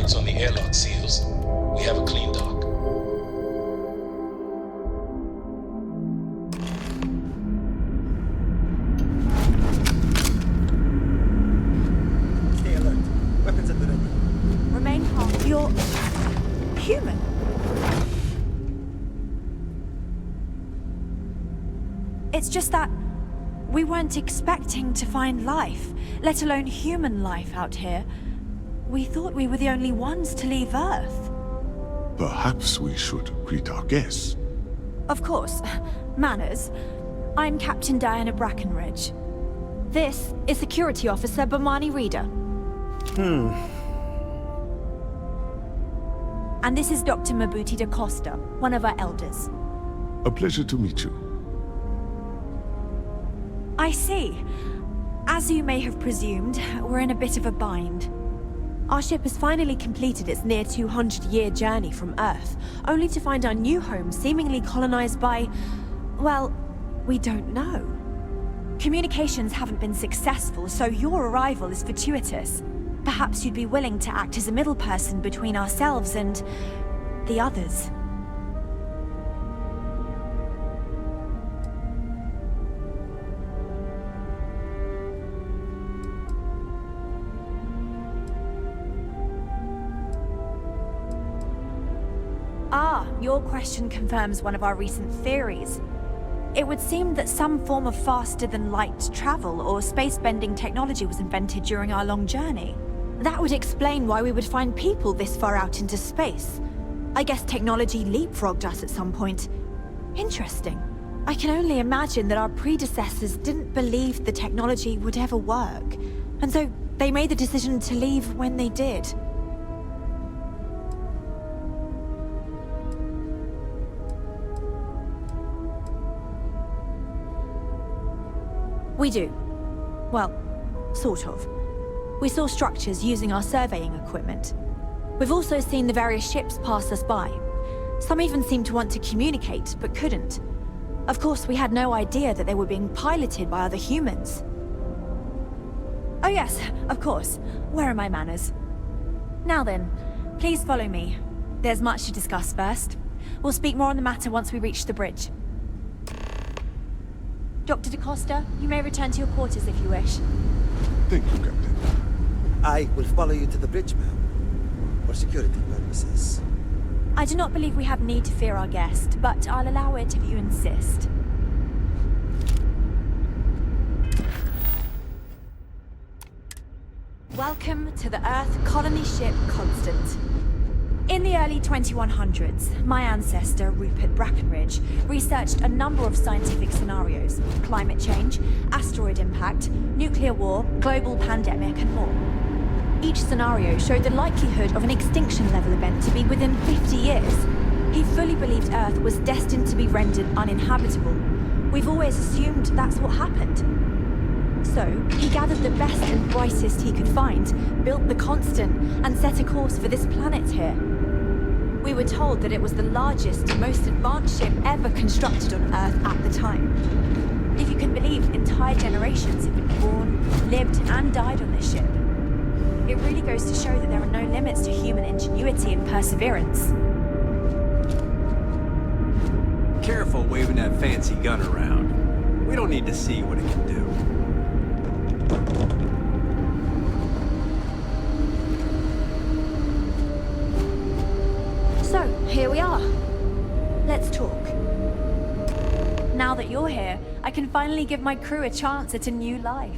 checks on the airlock seals. We have a clean dock. Stay alert. Weapons at the ready. Remain calm. You're human. It's just that we weren't expecting to find life, let alone human life out here. We thought we were the only ones to leave Earth. Perhaps we should greet our guests. Of course. Manners. I'm Captain Diana Brackenridge. This is Security Officer Bomani Reader. And this is Dr. Mabuti da Costa, one of our elders. A pleasure to meet you. I see. As you may have presumed, we're in a bit of a bind. Our ship has finally completed its near 200-year journey from Earth, only to find our new home seemingly colonized by... well, we don't know. Communications haven't been successful, so your arrival is fortuitous. Perhaps you'd be willing to act as a middle person between ourselves and... the others. Ah, your question confirms one of our recent theories. It would seem that some form of faster-than-light travel or space-bending technology was invented during our long journey. That would explain why we would find people this far out into space. I guess technology leapfrogged us at some point. Interesting. I can only imagine that our predecessors didn't believe the technology would ever work, and so they made the decision to leave when they did. We do. Well, sort of. We saw structures using our surveying equipment. We've also seen the various ships pass us by. Some even seemed to want to communicate, but couldn't. Of course, we had no idea that they were being piloted by other humans. Oh yes, of course. Where are my manners? Now then, please follow me. There's much to discuss first. We'll speak more on the matter once we reach the bridge. Dr. da Costa, you may return to your quarters if you wish. Thank you, Captain. I will follow you to the bridge, ma'am. For security purposes. I do not believe we have need to fear our guest, but I'll allow it if you insist. Welcome to the Earth colony ship Constant. In the early 2100s, my ancestor, Rupert Brackenridge, researched a number of scientific scenarios: climate change, asteroid impact, nuclear war, global pandemic, and more. Each scenario showed the likelihood of an extinction-level event to be within 50 years. He fully believed Earth was destined to be rendered uninhabitable. We've always assumed that's what happened. So, he gathered the best and brightest he could find, built the Constant, and set a course for this planet here. We were told that it was the largest, most advanced ship ever constructed on Earth at the time. If you can believe, entire generations have been born, lived, and died on this ship. It really goes to show that there are no limits to human ingenuity and perseverance. Careful waving that fancy gun around. We don't need to see what it can do. So, here we are. Let's talk. Now that you're here, I can finally give my crew a chance at a new life.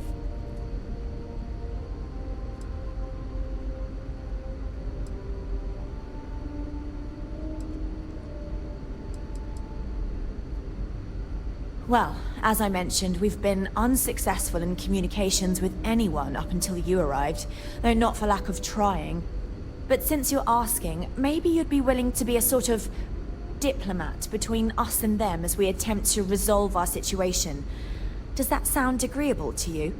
Well, as I mentioned, we've been unsuccessful in communications with anyone up until you arrived, though not for lack of trying. But since you're asking, maybe you'd be willing to be a sort of diplomat between us and them as we attempt to resolve our situation. Does that sound agreeable to you?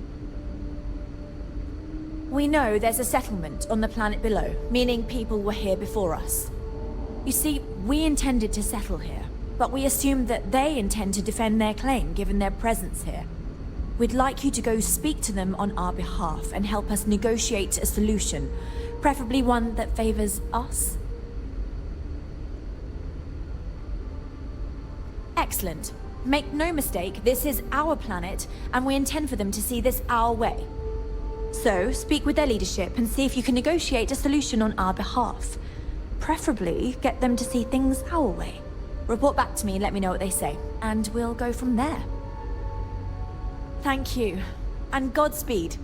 We know there's a settlement on the planet below, meaning people were here before us. You see, we intended to settle here, but we assumed that they intend to defend their claim given their presence here. We'd like you to go speak to them on our behalf and help us negotiate a solution, preferably one that favors us. Excellent. Make no mistake, this is our planet, and we intend for them to see this our way. So, speak with their leadership and see if you can negotiate a solution on our behalf. Preferably, get them to see things our way. Report back to me and let me know what they say, and we'll go from there. Thank you, and Godspeed.